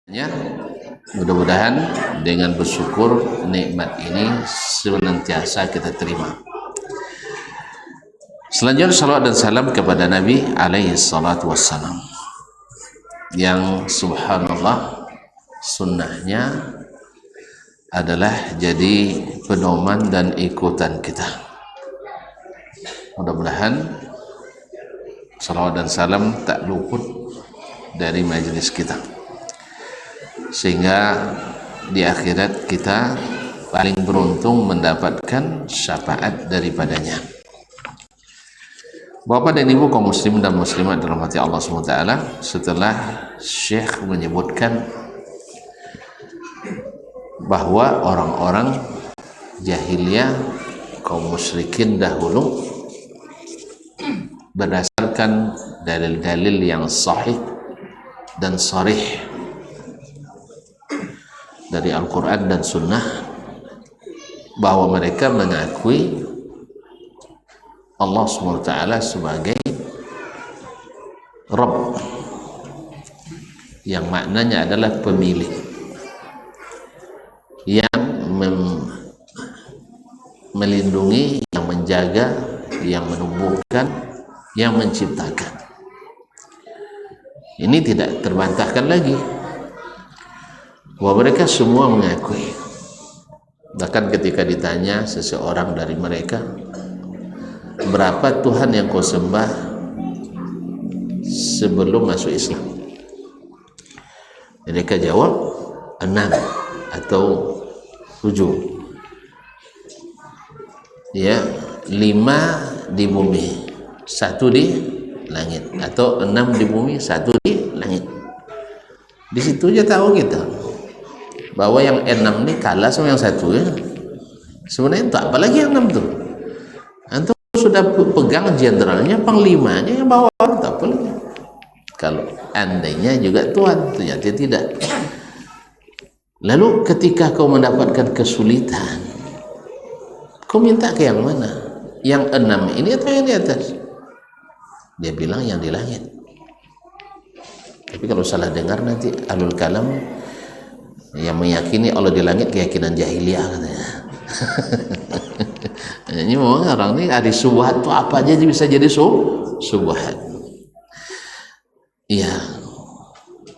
Ya, mudah-mudahan dengan bersyukur nikmat ini senantiasa kita terima. Selanjutnya salawat dan salam kepada Nabi alaihi salatu wassalam, yang subhanallah sunnahnya adalah jadi pedoman dan ikutan kita. Mudah-mudahan salawat dan salam tak luput dari majelis kita, sehingga di akhirat kita paling beruntung mendapatkan syafaat daripadanya. Bapak dan Ibu kaum muslim dan muslimat dalam hati Allah SWT, setelah Syekh menyebutkan bahwa orang-orang jahiliyah kaum musyrikin dahulu berdasarkan dalil-dalil yang sahih dan sharih dari Al-Quran dan Sunnah, bahwa mereka mengakui Allah SWT sebagai Rabb, yang maknanya adalah pemilik, yang melindungi, yang menjaga, yang menumbuhkan, yang menciptakan. Ini tidak terbantahkan lagi, bahwa mereka semua mengakui. Bahkan ketika ditanya seseorang dari mereka, berapa Tuhan yang kau sembah sebelum masuk Islam? Mereka jawab 6 atau 7. Ya, 5 di bumi, 1 di langit, atau 6 di bumi, 1 di langit. Di situ aja tahu kita bahwa yang 6 ini kalah sama yang 1 ya. Sebenarnya itu apalagi yang 6 tuh. Antum sudah pegang jenderalnya, panglimanya, yang bawah tak apa lagi. Kalau andainya juga Tuhan, ternyata tidak. Lalu ketika kau mendapatkan kesulitan, kau minta ke yang mana? Yang 6 ini atau yang di atas? Dia bilang yang di langit. Tapi kalau salah dengar nanti alul kalam yang meyakini Allah di langit keyakinan jahiliyah katanya. Ini memang orang ini ada subhat itu apa aja bisa jadi subhat. Ya,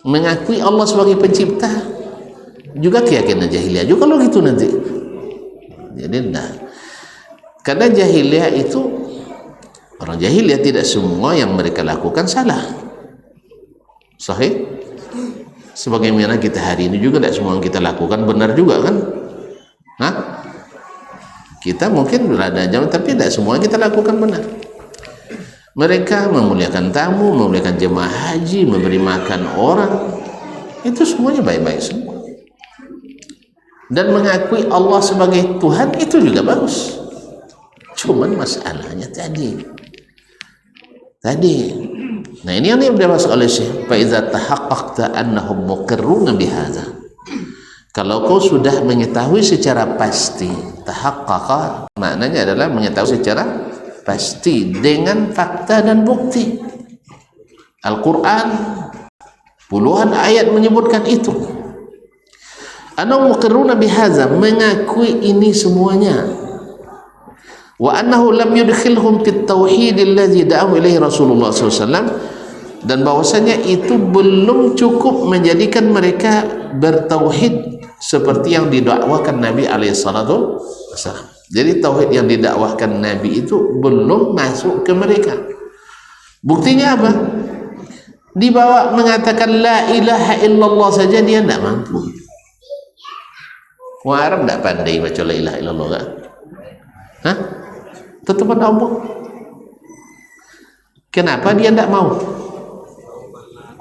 mengakui Allah sebagai pencipta juga keyakinan jahiliyah juga kalau gitu nanti. Jadi enggak. Karena jahiliyah itu, orang jahiliyah tidak semua yang mereka lakukan salah. Sahih? Sebagaimana kita hari ini juga tidak semua yang kita lakukan benar juga kan? Hah? Kita mungkin berada jauh, tapi tidak semua yang kita lakukan benar. Mereka memuliakan tamu, memuliakan jemaah haji, memberi makan orang, itu semuanya baik-baik semua. Dan mengakui Allah sebagai Tuhan itu juga bagus. Cuman masalahnya tadi. Nah ini yang dibahas oleh Syekh. Fa iza tahaqqaqta annahum muqirruna bihadza. Kalau kau sudah mengetahui secara pasti, tahaqqaqa maknanya adalah mengetahui secara pasti dengan fakta dan bukti. Al-Quran puluhan ayat menyebutkan itu. Annahum muqirruna bihadza, mengakui ini semuanya. Wa annahu lam yudkhilhum fit tauhid alladhi da'ahu ilaihi Rasulullah SAW, dan bahwasanya itu belum cukup menjadikan mereka bertauhid seperti yang didakwakan Nabi alaihi salatu wasallam. Jadi tauhid yang didakwahkan Nabi itu belum masuk ke mereka. Buktinya apa? Dibawa mengatakan la ilaha illallah saja dia tidak mampu. Orang Arab tidak pandai baca la ilaha illallah kan? Hah? Tetapan Allah. Kenapa dia tidak mau?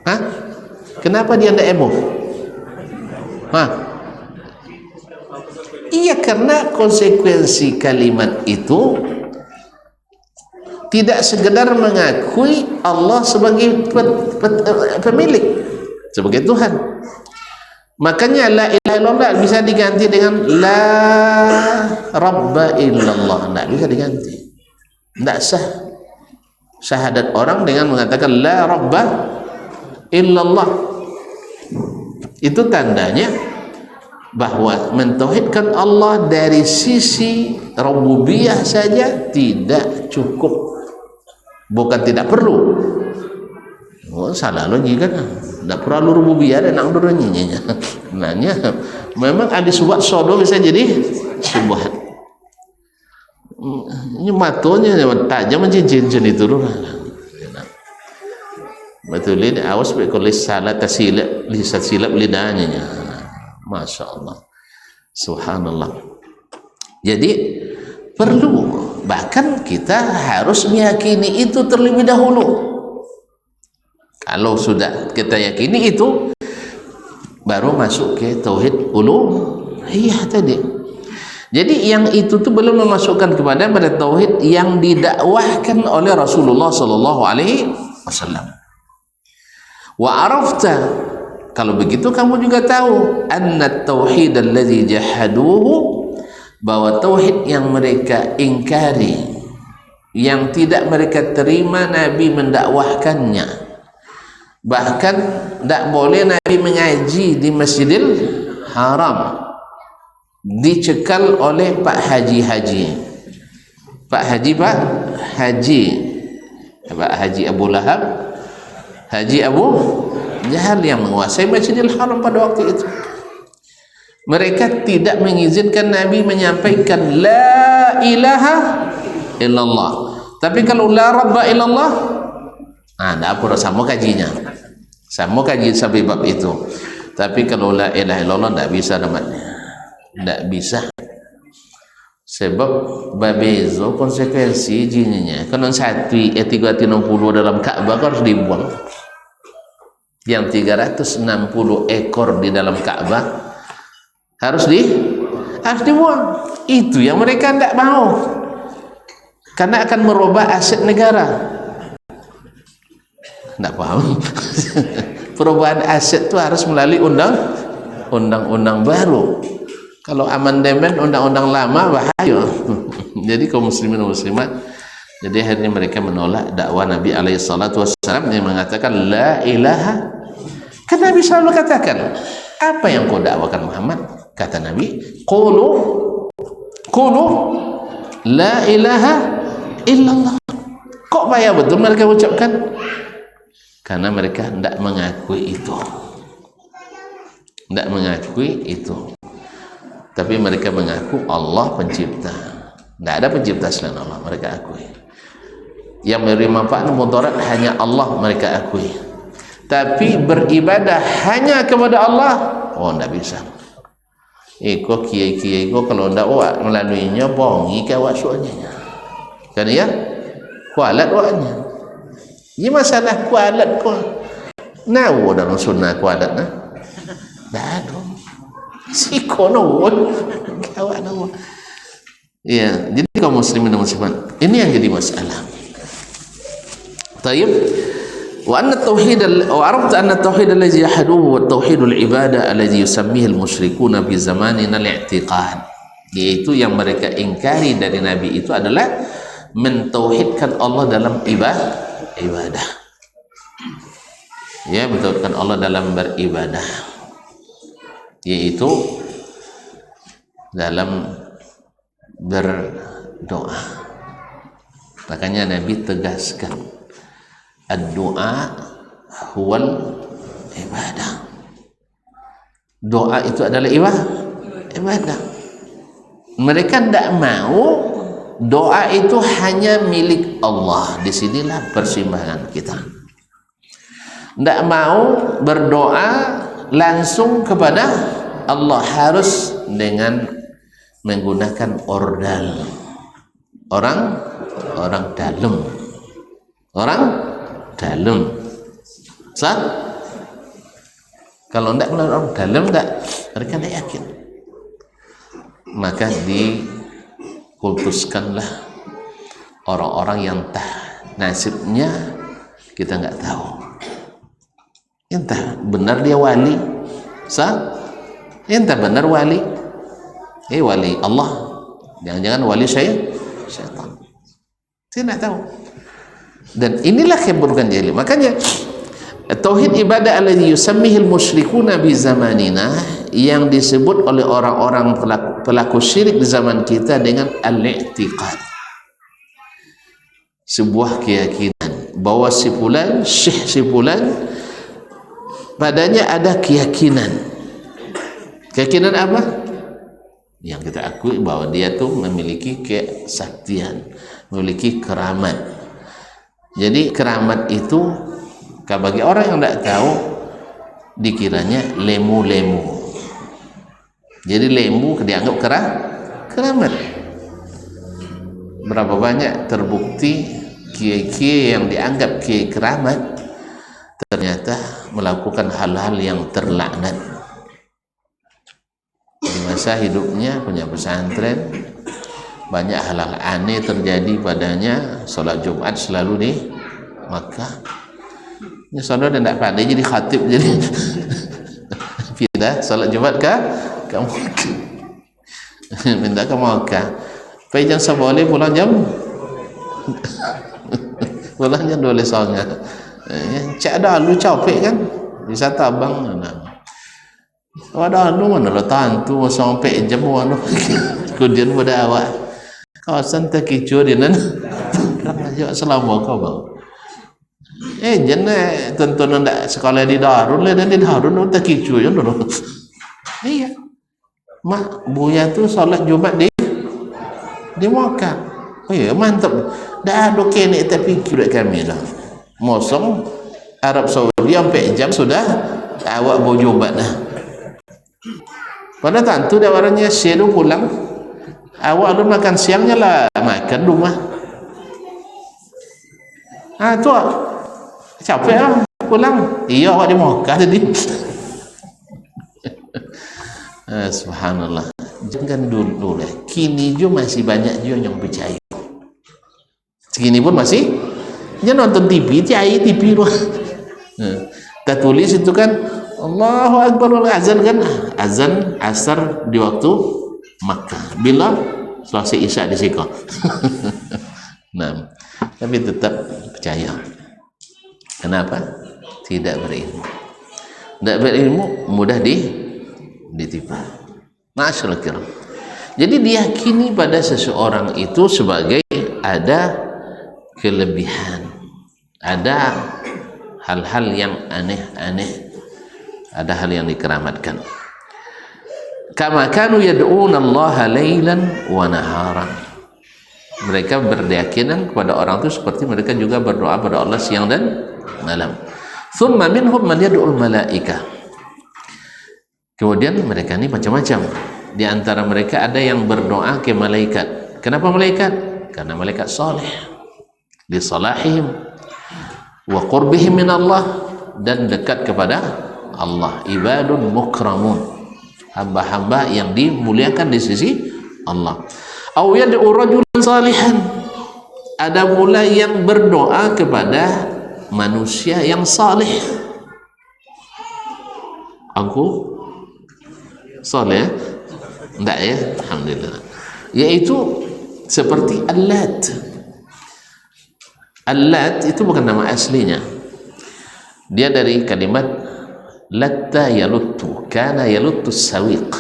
Hah? Kenapa dia tidak emoh? Hah? Iya, karena konsekuensi kalimat itu tidak sekedar mengakui Allah sebagai pemilik, sebagai Tuhan. Makanya la ilaha illallah bisa diganti dengan la rabba illallah, tidak bisa diganti, tidak sah syahadat orang dengan mengatakan la rabba illallah. Itu tandanya bahwa mentauhidkan Allah dari sisi rububiyah saja tidak cukup, bukan tidak perlu. Oh, salah lagi kan, tidak perlu rububiyah dan nak nyinya. Nanya, memang ada subat sodo bisa jadi subat. Ini matonya tajam cincin itu loh. Betul ini awas kalau salah tersilap lihat silap lidahnya. Masya Allah, subhanallah. Jadi perlu, bahkan kita harus meyakini itu terlebih dahulu. Kalau sudah kita yakini itu, baru masuk ke tauhid uluhiyah tadi. Jadi yang itu tuh belum memasukkan pada tauhid yang didakwahkan oleh Rasulullah sallallahu alaihi wasallam. Wa arafta, kalau begitu kamu juga tahu anna tauhid alladhi jahaduhu, bahwa tauhid yang mereka ingkari, yang tidak mereka terima Nabi mendakwahkannya, bahkan tidak boleh Nabi mengaji di Masjidil Haram, dicekal oleh Pak Haji Pak Haji Abu Lahab, Haji Abu Jahal yang menguasai Masjidil Haram pada waktu itu. Mereka tidak mengizinkan Nabi menyampaikan la ilaha illallah. Tapi kalau la rabba illallah, tidak apa sama kajinya, sama kaji sampai bab itu. Tapi kalau la ilaha illallah tidak bisa namanya, tidak bisa. Sebab babezo konsekuensi jinnya. Kalau 360 dalam Ka'bah harus dibuang. Yang 360 ekor di dalam Ka'bah harus dibuang. Itu yang mereka tidak mau, karena akan merubah aset negara. Tidak paham. Perubahan aset itu harus melalui undang-undang baru. Kalau amandemen undang-undang lama bahaya. Jadi kaum muslimin dan muslimat, jadi akhirnya mereka menolak dakwah Nabi alaihi salatu wassalam yang mengatakan la ilaha. Kan Nabi selalu katakan, apa yang kau dakwakan Muhammad? Kata Nabi, qulu la ilaha illallah. Kok payah betul mereka ucapkan? Karena mereka tidak mengakui itu. Tidak mengakui itu. Tapi mereka mengaku Allah pencipta. Tidak ada pencipta selain Allah, mereka akui. Yang memberi manfaat mudarat hanya Allah, mereka akui. Tapi beribadah hanya kepada Allah, oh tidak bisa. Iko kiai-kiai ko kalau ndak awak melaluinya bongi ke awak suanya. Kan ya? Kualat awaknya. Ini masalah kualat ko. Nawo dalam sunnah kualat nah. Dah dong. Si kono awak nawo. Ya, jadi kaum muslimin dan muslimat, ini yang jadi masalah. Tayyib. وأن التوحيد وعرفت أن التوحيد الذي يحدوه هو التوحيد العبادة الذي يسميه المشركون في زماننا الاعتقاد, yaitu yang mereka ingkari dari Nabi itu adalah mentauhidkan Allah dalam ibadah. Ya, mentauhidkan Allah dalam beribadah, yaitu dalam berdoa. Makanya Nabi tegaskan ad-du'a huwal ibadah. Doa itu adalah ibadah. Mereka tidak mau doa itu hanya milik Allah. Disinilah persimpangan kita. Tidak mau berdoa langsung kepada Allah, harus dengan menggunakan ordal. Orang dalam. Sah? Kalau tidak melalui orang dalam, mereka tidak yakin. Maka dikultuskanlah orang-orang yang nasibnya kita nggak tahu. Entah benar dia wali, sah? Entah benar wali, wali Allah, jangan-jangan wali syaitan. Saya tidak tahu. Dan inilah keburukan jahil. Makanya Tauhid ibadah alladhi yusammihil musyrikuna bi zamanina, yang disebut oleh orang-orang pelaku syirik di zaman kita dengan al-i'tiqad, sebuah keyakinan bahwa si fulan, syekh si fulan, padanya ada keyakinan. Keyakinan apa? Yang kita akui bahwa dia tuh memiliki kesaktian, memiliki keramat. Jadi keramat itu, bagi orang yang tidak tahu, dikiranya lemu-lemu. Jadi lemu dianggap keramat. Berapa banyak terbukti kiai-kiai yang dianggap kiai keramat ternyata melakukan hal-hal yang terlaknat. Di masa hidupnya punya pesantren, banyak hal-hal aneh terjadi padanya. Sholat Jumat selalu di Makkah. Ini saudara tidak pandai jadi khatib, jadi pindah salat Jumat ke Makkah, pindah ke Makkah. Jangan seboleh pulang jam pulang jam 12 soalnya. Cak dah lu capek kan, wisata abang mana. Ada lu mana lo tantu sampai jam mana. Kemudian pada awak kawasan terkicau di nan. Kan selama kau bang. Jangan tentu nak sekolah di Darun lah, dan di Darun tak kicu je dulu. Iya, mak buaya tu solat Jumat di Makkah. Oh iya, mantap. Dah ada kene tapi kira kami lah. Mosong Arab Saudi sampai jam sudah awak bawa Jumat dah. Pada tentu dah orangnya siang pulang. Awak lu makan siangnya lah, makan rumah. Tu capek lah pulang. Iya, awak di Makkah tadi. Subhanallah. Jangan dulu lah. Kini juga masih banyak juga yang percaya. Segini pun masih. Jangan nonton TV, TV luar. Kita tulis itu kan Allahu Akbar wal azan kan. Azan asar di waktu Makkah. Bila selesai isya di Siko. Nah, tapi tetap percaya. Kenapa? Tidak berilmu. Tidak berilmu mudah ditipu. Masyaallah kiram. Jadi diyakini pada seseorang itu sebagai ada kelebihan, ada hal-hal yang aneh-aneh, ada hal yang dikeramatkan. Kama kanu yad'una Allah lailan wa naharan. Mereka berkeyakinan kepada orang itu seperti mereka juga berdoa pada Allah siang dan malam. Thumma minhum man yad'ul malaika. Kemudian mereka ini macam-macam. Di antara mereka ada yang berdoa ke malaikat. Kenapa malaikat? Karena malaikat saleh. Li salahihim wa qurbihim min Allah, dan dekat kepada Allah. Ibadun mukramun, hamba-hamba yang dimuliakan di sisi Allah. Aw yad'u rajulan salihan. Ada pula yang berdoa kepada manusia yang saleh. Aku saleh? Enggak ya? Alhamdulillah. Yaitu seperti Al-Lat. Al-Lat itu bukan nama aslinya. Dia dari kalimat latta yaluttu, kana yaluttu sawiq.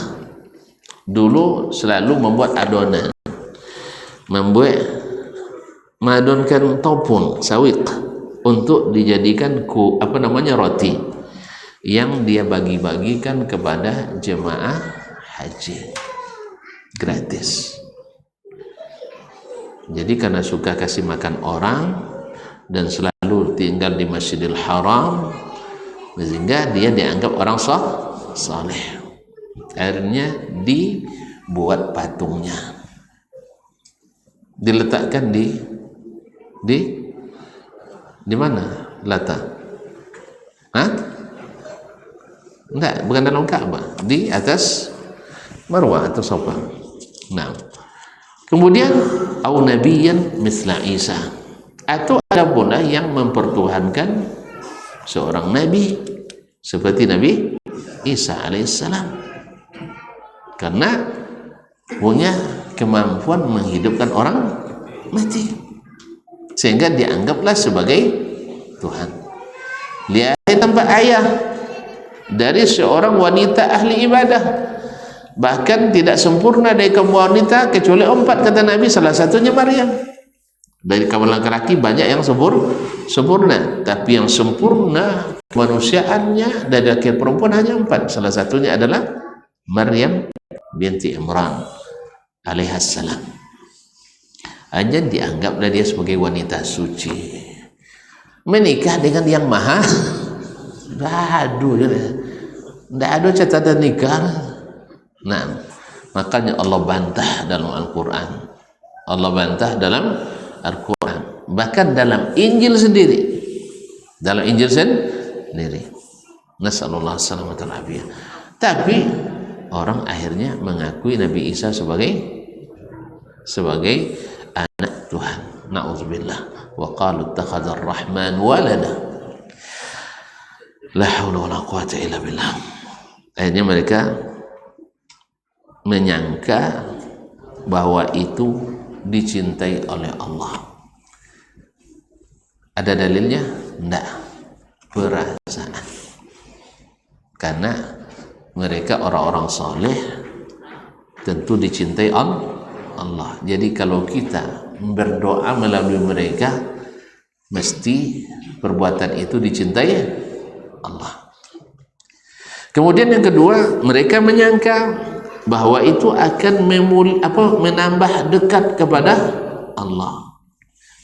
Dulu selalu membuat adonan, mengadonkan topung sawiq untuk dijadikan roti yang dia bagi-bagikan kepada jemaah haji gratis. Jadi karena suka kasih makan orang dan selalu tinggal di Masjidil Haram, sehingga dia dianggap orang saleh. Akhirnya dibuat patungnya, diletakkan di mana letak? Enggak, bukan dalam Ka'bah, di atas Marwah atau Safa. Nah, kemudian au nabiyyan misla Isa, atau ada pula yang mempertuhankan seorang nabi seperti Nabi Isa alaihissalam, karena punya kemampuan menghidupkan orang mati, sehingga dianggaplah sebagai Tuhan. Lihat tanpa ayah dari seorang wanita ahli ibadah. Bahkan tidak sempurna dari kaum wanita kecuali 4 kata Nabi, salah satunya Maryam. Dari kaum laki-laki banyak yang sempurna, tapi yang sempurna kemanusiaannya dari laki perempuan hanya 4. Salah satunya adalah Maryam binti Imran alaihassalam. Hanya dianggaplah dia sebagai wanita suci. Menikah dengan yang maha tidak ada catatan nikah. Nah, makanya Allah bantah dalam Al-Quran. Allah bantah dalam Al-Quran. Bahkan dalam Injil sendiri. Dalam Injil sendiri. Nasallallahu alaihi wasallam. Tapi orang akhirnya mengakui Nabi Isa sebagai anak Tuhan. Na'udzubillah. Wa qalu ittakhadha ar-rahman walada. La haula wala quwwata illa billah. Akhirnya mereka menyangka bahwa itu dicintai oleh Allah. Ada dalilnya? Tidak. Perasaan. Karena mereka orang-orang soleh, tentu dicintai Allah. Jadi kalau kita berdoa melalui mereka, mesti perbuatan itu dicintai Allah. Kemudian yang kedua, mereka menyangka bahwa itu akan menambah dekat kepada Allah.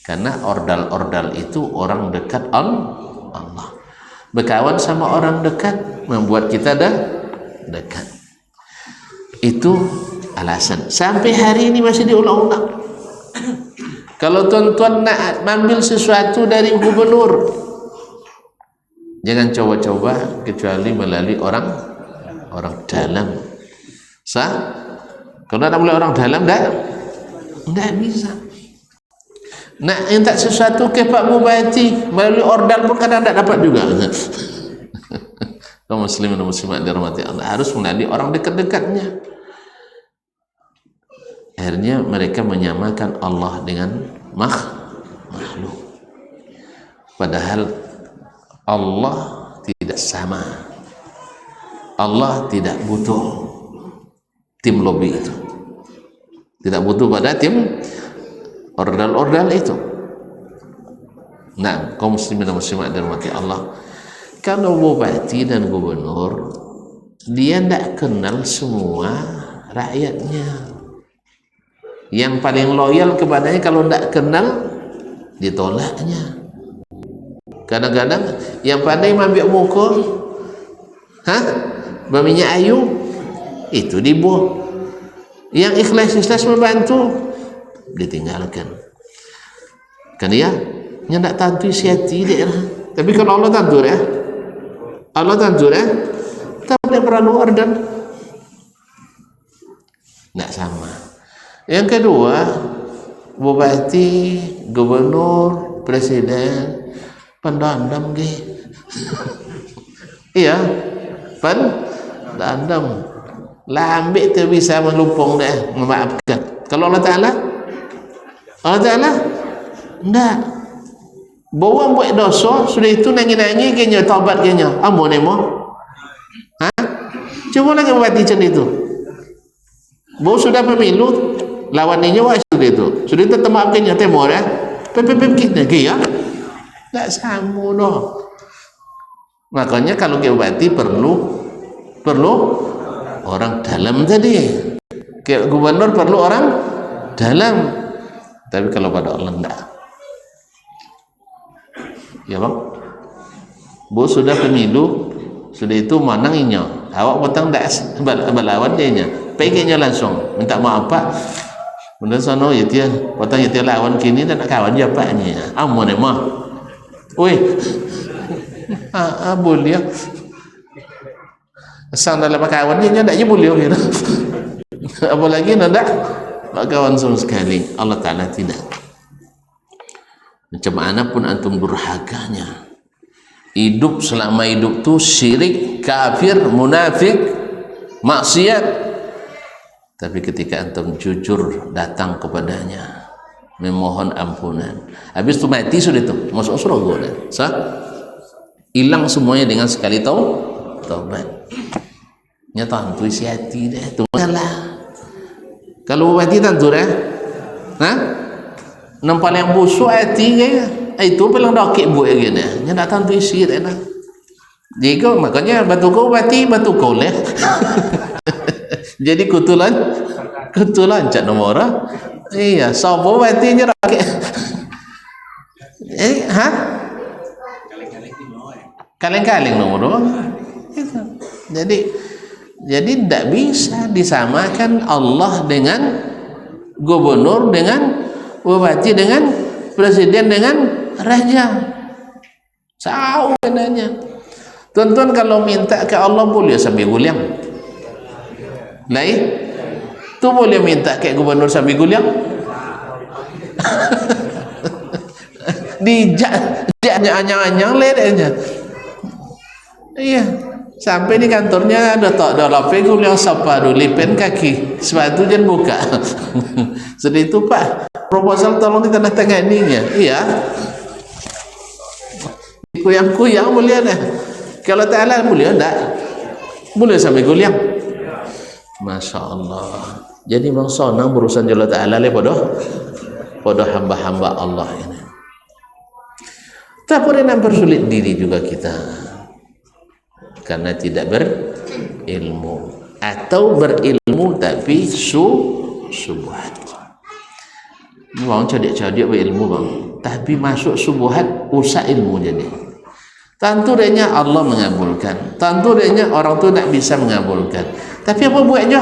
Karena ordal-ordal itu orang dekat Allah. Berkawan sama orang dekat membuat kita dekat. Itu alasan. Sampai hari ini masih diulang-ulang. Kalau tuan-tuan nak ambil sesuatu dari gubernur, jangan coba-coba kecuali melalui orang dalam. Sah? Kalau nak melalui orang dalam tidak bisa. Nak minta sesuatu ke Pak Bupati melalui ordal pun kadang tidak dapat juga. Kaum muslimin dan muslimat dirahmati Allah, harus melalui orang dekat-dekatnya. Akhirnya mereka menyamakan Allah dengan makhluk. Padahal Allah tidak sama. Allah tidak butuh tim lobby itu, tidak butuh pada tim ordal-ordal itu. Nah, kaum muslimin dan muslimat dirahmati Allah, kalau bupati dan gubernur dia tidak kenal semua rakyatnya. Yang paling loyal kepadanya kalau tidak kenal ditolaknya. Kadang-kadang yang pandai ambil muka, berminyak ayu, itu dibuang. Yang ikhlas membantu ditinggalkan. Kan dia tidak tentu isi hati dia. Tapi kalau Allah tentu ya, tak boleh perlu order. Tidak sama. Yang kedua, bupati, gubernur, presiden pendandam iya, pendandam. Lambat tu bisa melumpung dah, memaafkan. Kalau Allah Ta'ala enggak. Bawa buat dosa, sudah itu nangis-nangis kena taubat kena. Ampun emo. Cuba lagi bupati macam itu. Bawa sudah pemilu, lawan ini wah sudah itu. Sudah itu maafkannya temor ya. Pepepep kita ya. Tak sama dah. Makanya kalau ke bupati perlu orang dalam tadi. Ke gubernur perlu orang dalam. Tapi kalau pada Allah enggak. Ya bang, bu sudah pemilu, sudah itu manang inyo. Awak potong dak balawan dia nya. Pegenya langsung minta maaf pak. Benda sono ya dia potong ya dia lawan kini dan kawan dia paknya. Amun emah. Oi. Boleh. Sang dalam kawan dia ndak je boleh gitu. Apalagi ndak kawan sama sekali. Allah Taala tidak. Macam mana pun antum durhakanya, hidup selama hidup tu syirik, kafir, munafik, maksiat. Tapi ketika antum jujur datang kepadanya, memohon ampunan, habis tu mati sudah tu masuk surga dah. Sah? hilang semuanya dengan sekali taubat. Nya tentu isi hati dah tu lah. Kalau hati tentu dah. Nampak yang busuk hati ke? Itu paling dokik buat gini. Nya tak tentu isi dah. Jika makanya batu kau bati batu kau leh. Jadi kutulan cak nomor. Iya, sopo bati nya dokik. Kaleng-kaleng nomor. Jadi tidak bisa disamakan Allah dengan gubernur, dengan bupati, dengan presiden, dengan raja. Jauh bedanya. Tuan-tuan kalau minta ke Allah boleh sambil guliang. Lain? Tu boleh minta ke gubernur sambil guliang? Dijak anyang-anyang ledenya. Iya. Sampai di kantornya ada lape guliang sapa dulu lipen kaki. Sebab itu jangan buka. Sudah itu Pak, proposal tolong ditandatanganinya. Iya. Kuyang-kuyang boleh ada. Kalau Ta'ala boleh tak? Boleh sampai guliang. Masya Allah. Jadi bang sonang berurusan Allah Ta'ala pada hamba-hamba Allah ini. Tak boleh nak bersulit diri juga kita. Karena tidak berilmu. Atau berilmu tapi subuhat. Bang cadik-cadik berilmu bang. Tapi masuk subuhat usah ilmu jadi. Tentu dia Allah mengabulkan. Tentu dia orang tu nak bisa mengabulkan. Tapi apa buatnya?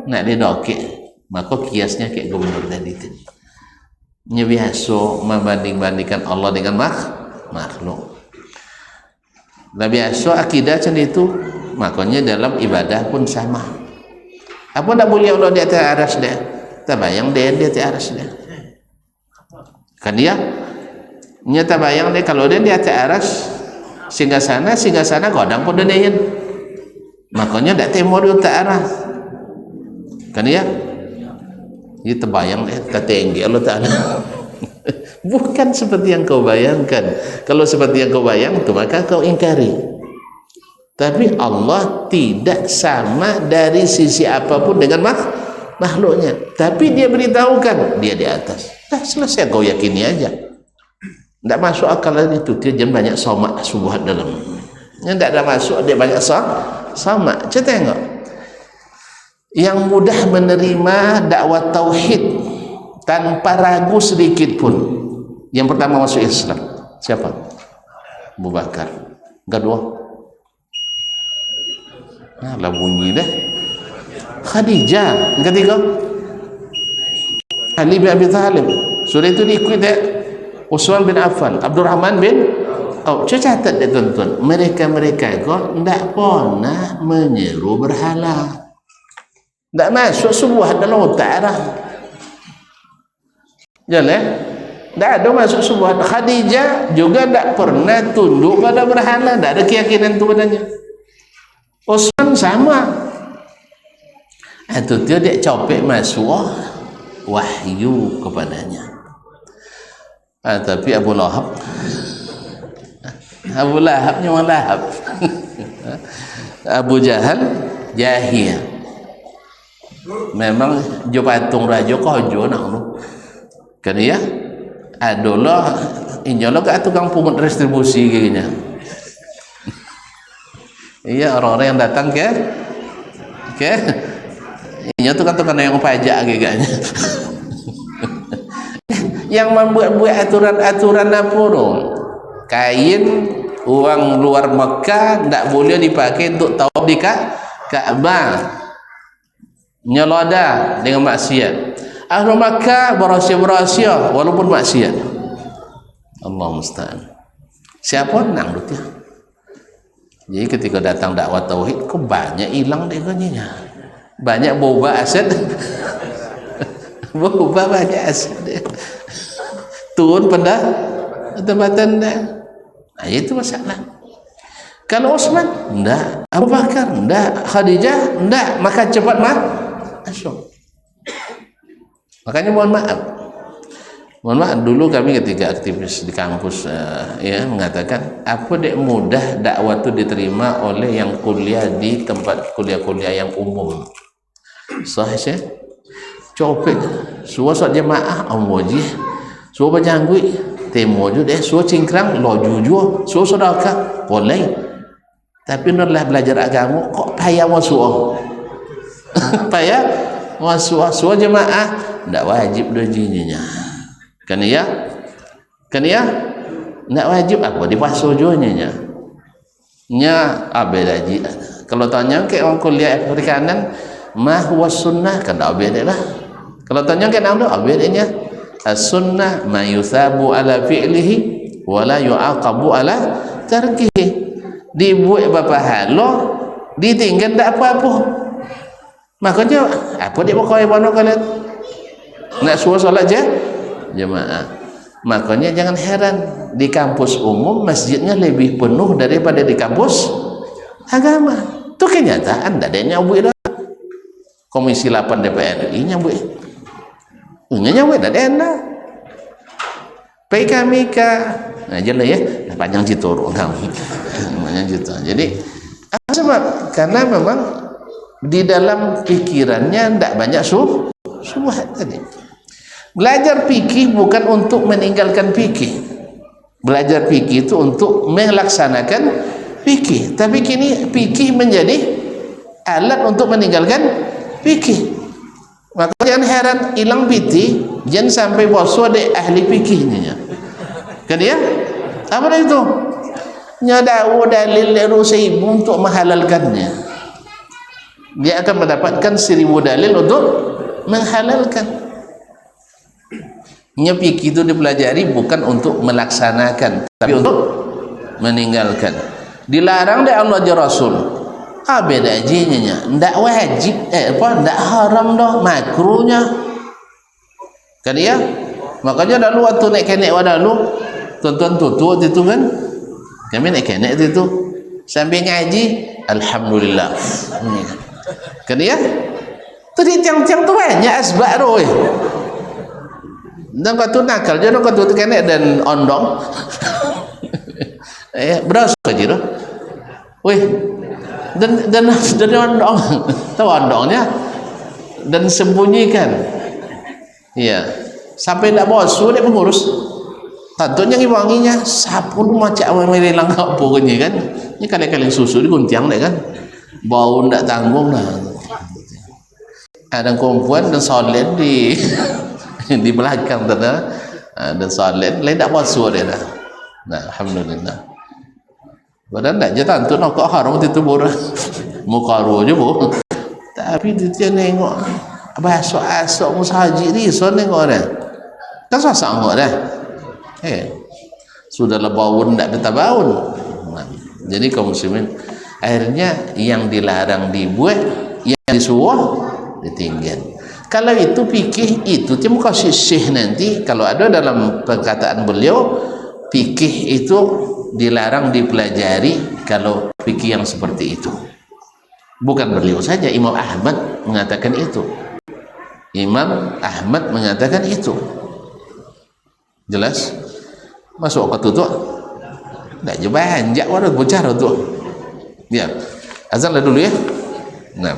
Nak didokek. Maka kiasnya kayak gubernur tadi tu. Nya biasa membanding-bandingkan Allah dengan makhluk. Lah biasa akidah macam itu. Makanya dalam ibadah pun sama. Apa nak boleh Allah di atas aras dia? Tabayang dia di atas aras dia. Kan dia? Nya tabayang dia kalau dia di atas aras singgah sana godang pun dia. Makanya tak temo di atas aras. Kan dia? Dia terbayang dia tertinggi Allah Ta'ala. Bukan seperti yang kau bayangkan. Kalau seperti yang kau bayang itu maka kau ingkari. Tapi Allah tidak sama dari sisi apapun dengan makhluknya. Tapi dia beritahukan dia di atas. Dah selesai kau yakini aja. Tidak masuk akal itu. Dia jangan banyak somak subuhat dalam. Yang tidak ada masuk dia banyak somak. Kita tengok. Yang mudah menerima dakwah tauhid tanpa ragu sedikit pun. Yang pertama masuk Islam siapa? Abu Bakar. Kedua lah bunyi dah Khadijah. Yang ketiga Ali bin Abi Thalib. Sudah itu diikut Utsman bin Affan, Abdurrahman bin catat dia tuan-tuan. Mereka-mereka itu tidak pernah menyeru berhala. Tak masuk sebuah dalam otak dah. Jalan. Tak ada masuk sebuah. Khadijah juga tak pernah tunduk pada berhala. Tak ada keyakinan itu padanya. Utsman sama. Itu dia copek masuk wahyu kepadanya. Tapi Abu Lahab memang lahap. Abu Jahal jahil. Memang jo patung raja kojo nak tu. Kan ya? Adalah injalo ke tukang pungut distribusi kayaknya. Iya orang-orang yang datang ke ini tu kan tukang yang pajak kayaknya. Yang membuat aturan-aturan apa tu? Kain uang luar Mekah tak boleh dipakai untuk tawaf di Ka'bah. Nyeloda dengan maksiat. Ahlu Makkah berasia-berasia walaupun maksiat. Allah musta'an. Siapa nak dia? Jadi ketika datang dakwah tauhid kok banyak hilang dia konyanya. Banyak boba aset. Boba banyak aset dia. Turun pada tempatan dia. Nah itu masalah. Kalau Utsman enggak, Abu Bakar enggak, Khadijah enggak, maka cepat masuk. Makanya mohon maaf, Mohon maaf, dulu kami ketika aktivis di kampus ya mengatakan apa dek mudah dakwah itu diterima oleh yang kuliah di tempat kuliah-kuliah yang umum. Sahih copek suasana jemaah amoji suwa bajangui temo ju deh suwa cingkrang lo juju suwa sedekah boleh. Tapi nurlah belajar agama kok payah masuk. Payah masuk suwa jemaah ndak wajib dojinya. Kan ya nak wajib apa di pasojonya nya abelaji. Kalau tanya ke orang kuliah perikanan mah huwa sunnah kan abeda lah. Kalau tanya ke orang abedanya as-sunnah ma yusabu ala fi'lihi wa la yu'aqabu ala tarkihi. Dibuat bapa halo ditinggal tak apa-apa. Makanya apa dia pakai bono kalian nak suruh solat je jemaah. Makanya jangan heran di kampus umum masjidnya lebih penuh daripada di kampus agama. Itu kenyataan. Tak ada nyabui dah. Komisi 8 DPR RI nyabui. Nyabui tak ada anda. PKMK. Nah jelas ya. Panjang citur. Panjang citur. Jadi sebab karena memang di dalam pikirannya tidak banyak subhat tadi. Belajar fikih bukan untuk meninggalkan fikih. Belajar fikih itu untuk melaksanakan fikih. Tapi kini fikih menjadi alat untuk meninggalkan fikih. Maka jangan heran hilang piti, jangan sampai boswa de ahli fikihnya. Kan ya? Apa itu? Nyadawu dalil seribu untuk menghalalkannya. Dia akan mendapatkan 1000 dalil untuk menghalalkan. Fikih itu dipelajari bukan untuk melaksanakan, tapi untuk meninggalkan. Dilarang oleh Allah dan Rasul. Beda ajinya. Ndak wajib, ndak haram dah, makruhnya. Kan ya? Makanya dulu waktu naik kenek wadalu, tuan-tuan tutut itu kan. Kami naik kenek itu sambil ngaji, alhamdulillah. Kan ya? Tu di tiang-tiang tu banyak asbab roh. Dan kau tu nakal je, kau tu kena dan ondong. Berasa je tu. Weh, dan ondong, tahu ondongnya, dan sembunyikan. Ya, sampai tak bosu dia pengurus. Tentunya wanginya sapu macam awal merilang apa punya kan. Ini kali-kali susu di guntiang deh kan. Bau tak tanggung lah. Ada perempuan dan solet di di belakang tanda dan solat lain tak basuh dia dah. Nah, alhamdulillah. Badan tak je tantu nak kau harum itu borah. Muka ru je bu. Tapi dia nengok basuh asok musahaji ni so nengok dah. Kan susah ngok dah. Sudah lebaun tak bertabaun. Jadi kaum muslimin akhirnya yang dilarang dibuat, yang disuruh ditinggal. Kalau itu fikih itu dia muka syih nanti kalau ada dalam perkataan beliau fikih itu dilarang dipelajari kalau fikih yang seperti itu. Bukan beliau saja, Imam Ahmad mengatakan itu. Imam Ahmad mengatakan itu. Jelas? Masuk ke tutup. Tak je banyak orang bicara tu. Ya. Azanlah dulu ya. Nah.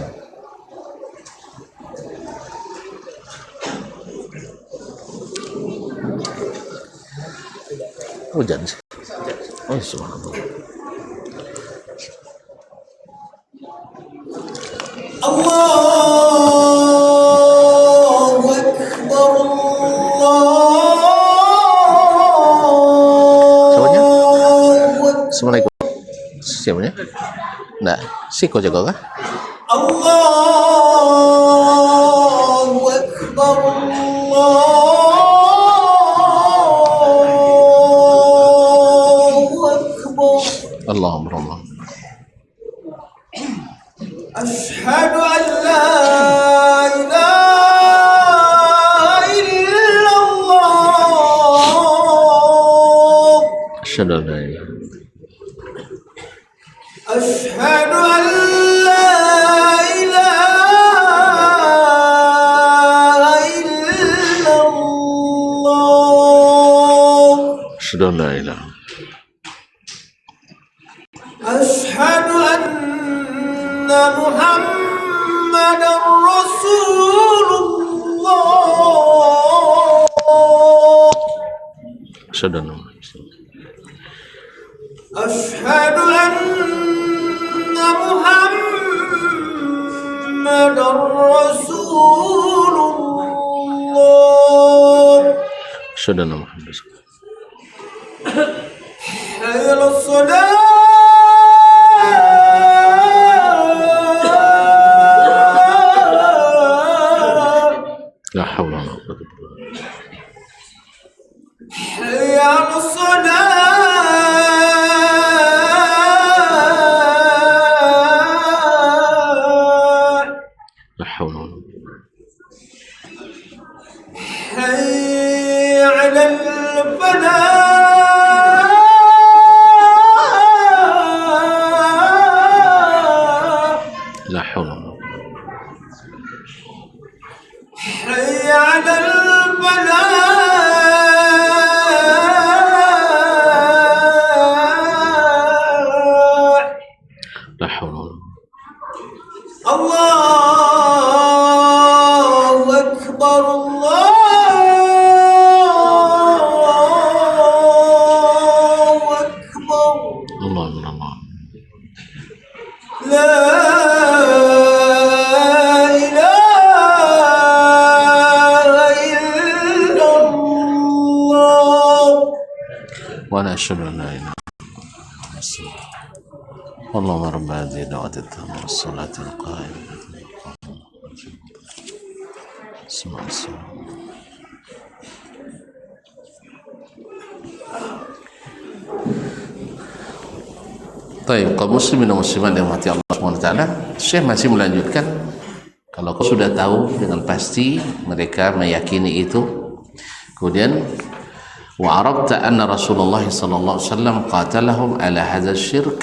Hujan. Oh, subhanallah. Allahu Akbar. Assalamualaikum. Siapanya? Nah, siko jaga kah? Allahu Akbar. Allahu Akbar. Asyhadu an la ilaha illallah. Asyhadu an la ilaha. Asyhadu an la ilaha illallah. asyhadu an la ilaha asyhadu anna Muhammadar Rasulullah asyhadu anna asyhadu anna Muhammadar Rasulullah asyhadu anna Muhammadar hayya 'alas shalah la haula wa la quwwata illa billah hayya 'alas shalah la haula wa la hayya 'alal falah la haula wa la hayya 'alal falah la haula wa la Allahu akbar Allahu akbar Allah min Allah la ilaha illallah wa la asyhadu an la ilaha illallah اللهم رب هذه الدعوة التامة والصلاة القائمة اسمع الصلاة Baik, kaum muslimin dan muslimat yang mati Allah SWT, Syekh masih melanjutkan. Kalau kau sudah tahu dengan pasti mereka meyakini itu, kemudian wa arabta anna Rasulullah sallallahu alaihi wasallam qatalahum ala hadza syirk,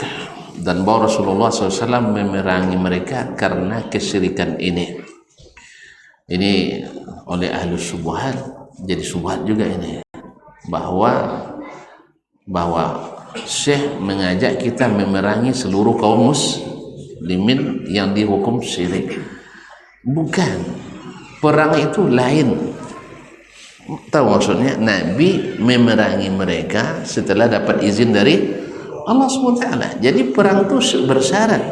dan bahwa Rasulullah SAW memerangi mereka karena kesyirikan ini oleh ahli syubhat. Jadi syubhat juga ini bahwa Syekh mengajak kita memerangi seluruh kaum muslimin yang dihukum syirik. Bukan, perang itu lain. Tahu maksudnya? Nabi memerangi mereka setelah dapat izin dari Allah SWT. Jadi perang itu bersyarat.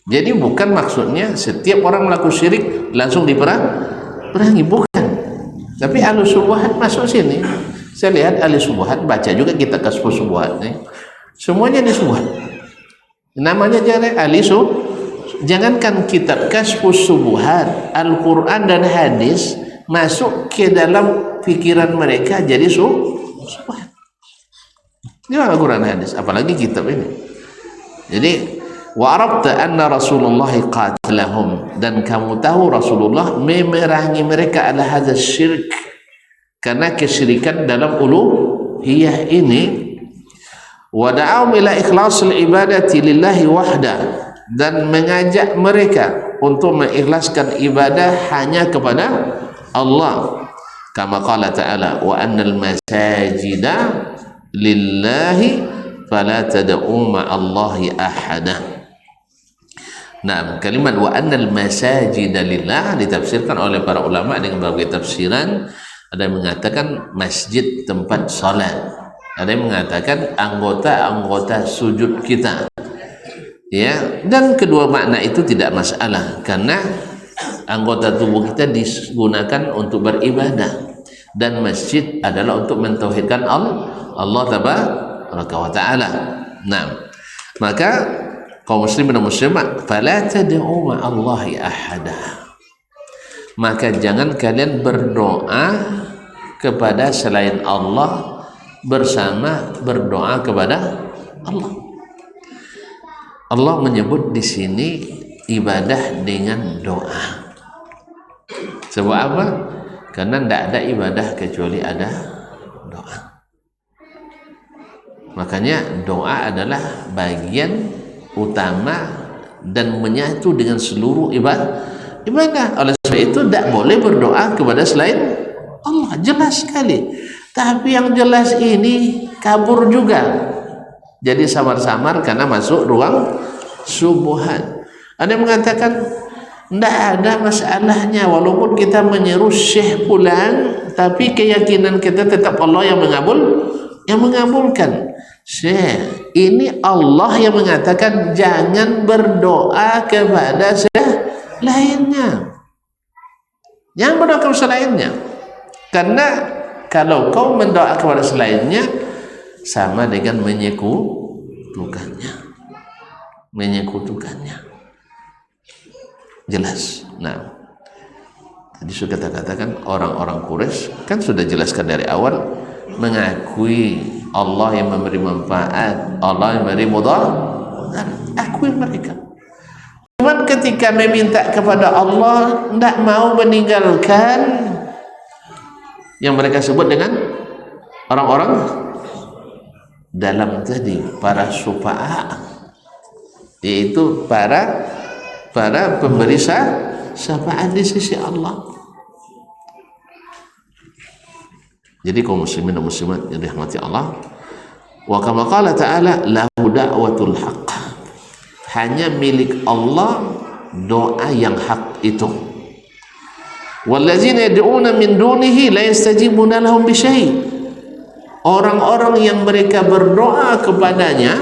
Jadi bukan maksudnya setiap orang melakukan syirik langsung diperangi, bukan. Tapi ahli syubhat masuk sini. Saya lihat ahli syubhat, baca juga kita Kasyfus Syubhat nih. Semuanya di syubhat. Namanya jangan ahli syubhat. Jangankan kitab Kasyfus Syubhat, Al-Quran dan hadis masuk ke dalam pikiran mereka jadi syubhat. Ini Al-Quran hadis, apalagi kitab ini. Jadi wa arabta anna Rasulullah qatalahum, dan kamu tahu Rasulullah memerangi mereka ala hadza syirk, karena kesyirikan dalam uluhiyah ini. Wa da'u ila ikhlasil ibadati lillahi wahda, dan mengajak mereka untuk mengikhlaskan ibadah hanya kepada Allah. Kama qala ta'ala wa annal masajida lillahi fala tad'u ma'allahi ahada. Nah, kalimat wa annal masajida lillah ditafsirkan oleh para ulama dengan berbagai tafsiran. Ada yang mengatakan masjid tempat salat, ada yang mengatakan anggota-anggota sujud kita, ya. Dan kedua makna itu tidak masalah, karena anggota tubuh kita digunakan untuk beribadah, dan masjid adalah untuk mentauhidkan Allah tabaraka wa taala. Nah, maka kaum muslimin dan muslimat, fala tad'u ma'allahi ahada, maka jangan kalian berdoa kepada selain Allah bersama berdoa kepada Allah. Allah menyebut di sini ibadah dengan doa. Sebab apa? Karena tidak ada ibadah kecuali ada doa. Makanya doa adalah bagian utama dan menyatu dengan seluruh ibadah. Oleh sebab itu tidak boleh berdoa kepada selain Allah. Jelas sekali Tapi yang jelas ini kabur juga. Jadi samar-samar karena masuk ruang subuhan. Ada yang mengatakan tidak ada masalahnya walaupun kita menyeru syekh pulang, tapi keyakinan kita tetap Allah yang mengabulkan. Syekh, ini Allah yang mengatakan jangan berdoa kepada syekh lainnya. Jangan berdoa kepada selainnya. Karena kalau kau mendoa kepada selainnya sama dengan menyekutukannya. Jelas. Nah, tadi sudah kita katakan orang-orang Quraisy kan sudah jelaskan dari awal mengakui Allah yang memberi manfaat, Allah yang memberi mudarat, akui mereka. Cuman ketika meminta kepada Allah tidak mau meninggalkan yang mereka sebut dengan orang-orang dalam tadi, para syufa'a, yaitu para pemberi syafaat di sisi Allah. Jadi kaum muslimin dan muslimat yang dirahmati Allah, wa kama qala ta'ala lahu da'watul haqq, hanya milik Allah doa yang hak itu. Wallazina yad'una min dunihi la yastajibuna lahum bi syai', orang-orang yang mereka berdoa kepadanya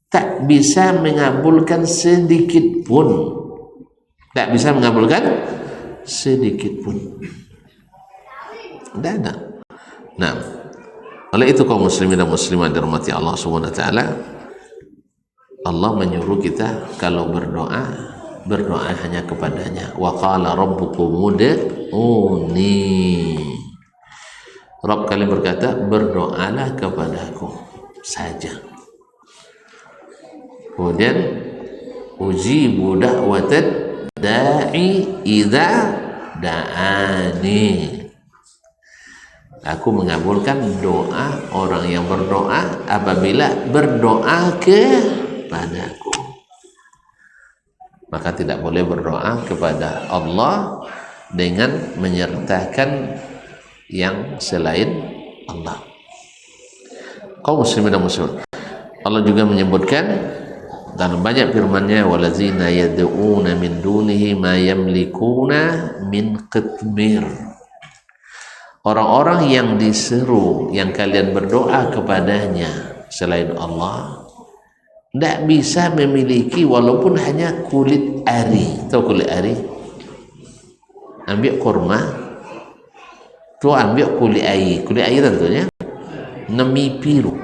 tak bisa mengabulkan sedikit pun. Tak bisa mengabulkan sedikit pun. Tidak ada. Nah, oleh itu kaum muslimin dan muslimat dirahmati Allah Subhanahu wa taala, Allah menyuruh kita kalau berdoa hanya kepadanya. Wa qala rabbukum ud'uni. Rabb kalian berkata, berdoalah kepadaku saja. Kemudian ujibu da'watad da'i idza da'ani, aku mengabulkan doa orang yang berdoa apabila berdoa kepadaku. Maka tidak boleh berdoa kepada Allah dengan menyertakan yang selain Allah. Kaum muslimin dan muslimat, Allah juga menyebutkan dalam banyak firman-Nya, walazina yad'una min dunihi ma yamlikuna min qitmir, orang-orang yang diseru, yang kalian berdoa kepadanya selain Allah, tidak bisa memiliki walaupun hanya kulit ari. Tahu kulit ari? Ambil kurma, tu ambil kulit air tentunya nemi piru,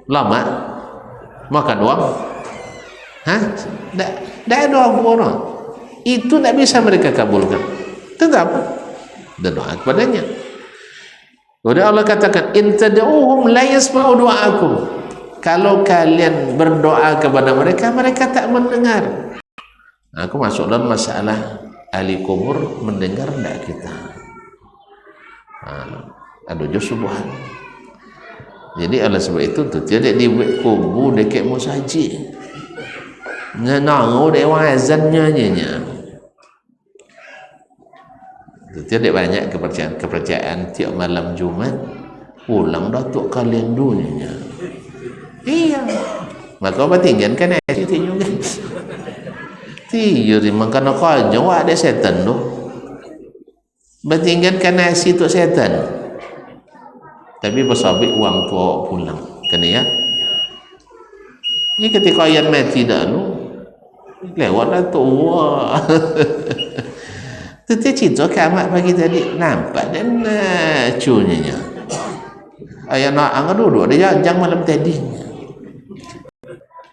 lama makan uang. Tidak ada orang itu, tidak bisa mereka kabulkan. Tetap berdoa kepadanya. Kemudian Allah katakan, in tad'uhum la yasma'u du'aakum, kalau kalian berdoa kepada mereka, mereka tak mendengar. Aku masuk dalam masalah ahli kubur mendengar tidak kita. Ada subuhan. Jadi oleh sebab itu tu tidak dibuat kubur dekat musajid. Nganang dewan azannya nya. Tidak banyak kepercayaan tiap malam Jumat pulang datuk kalian dunia. Iya. Maka batingan kan itu juga. Tiyo makan kau jawab ada setan tu. Batingan kan nasi tu setan. Tapi pasabik uang tua pulang. Kena ya. Ini ketika ayat mati dah lu lewat dah tua. Tetapi cerita kiamat pagi tadi nampak dan cunyanya. Ayat nak angkat duduk dia jangan malam tadi.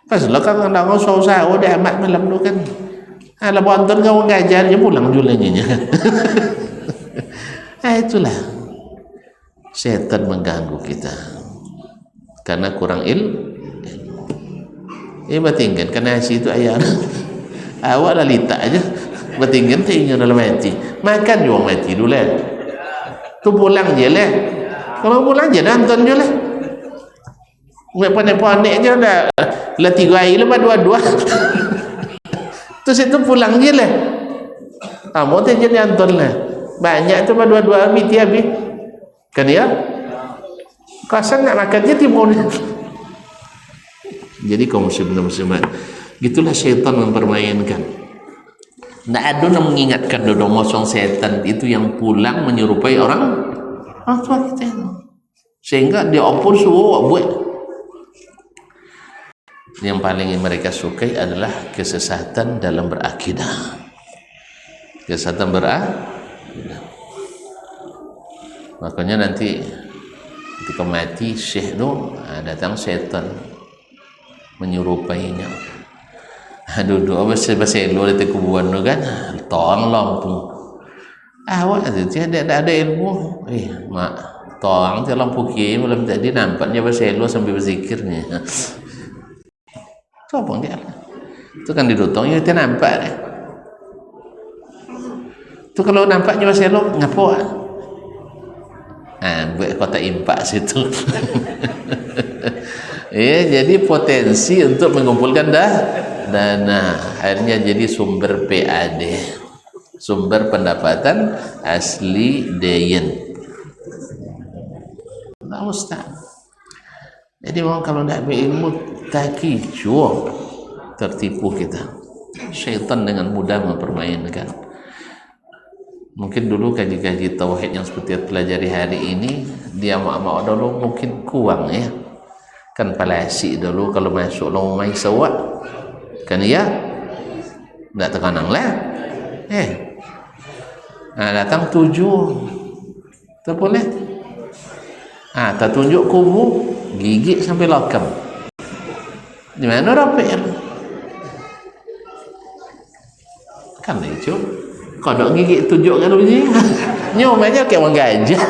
Pas lah kan orang sawo-sawo dia amat malam tu kan. Ala bonton kau ngajar dia pulang julanya. Itulah setan mengganggu kita karena kurang ilmu. Batingkan kena situ ayat awak lalita aja batingkan tinggal dalam mati makan juga mati dulu lah tu pulang je lah, kalau pulang je nonton je lah, panik-panik je lah 3 hari lepas 2 tu situ pulang je lah, kamu tu je nonton lah banyak tu 2 habis kan ya, kasar nak makannya timur. Jadi kaum muslimin muslimat, gitulah syaitan mempermainkan. Nggak ada yang mengingatkan dodong mosong setan itu yang pulang menyerupai orang tua kita itu, sehingga dia opor semua buat. Yang paling mereka sukai adalah kesesatan dalam berakidah, kesesatan berakidah. Makanya nanti ketika mati syekh itu datang setan menyerupainya. Duduk bahasa elo di kuburan tu kan, tong lampu. Awak tu ada ilmu. Mak tong tu lampu kiri malam tadi nampaknya bahasa elo sambil berzikirnya. Tu apa dia? Tu kan didotongnya dia nampak dia. Tu kalau nampaknya bahasa elo ngapo? Buat kotak impak situ. Jadi potensi untuk mengumpulkan dana, akhirnya jadi sumber PAD, sumber pendapatan asli dayen. Nah, Ustaz. Jadi orang kalau tidak berilmu taki jua tertipu kita. Syaitan dengan mudah mempermainkan. Mungkin dulu kaji-kaji tauhid yang seperti pelajari hari ini, dia mak-mak dulu mungkin kurang ya. Kan palasi dulu kalau masuk lomai sawak kan ya tak terkanang lah datang 7 tak boleh tak tunjuk kubu gigit sampai lokam di mana rapik kan itu kodok gigit tunjuk kan bunyi nyom aja kayak orang gajah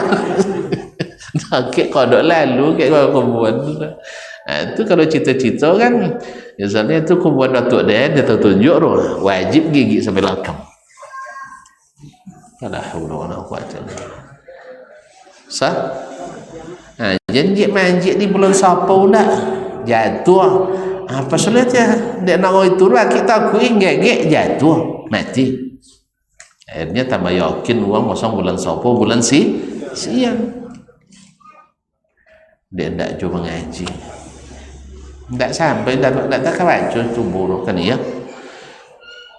kayak kodok lalu kayak kubuan itu kalau cita-cita kan misalnya itu kubuan Datuk dia tertunjuk roh wajib gigi sampai lakam. La haula wala quwwata illa billah. Sah? Janji manjik di bulan sapau nak jatuh. Apa sulatnya? Dia nak oi turun kita aku gegek jatuh mati. Akhirnya tambah yakin uang kosong bulan sapau bulan siang. Dia tidak coba ngaji. Tak sampai tak kawan tu buruk kan ya.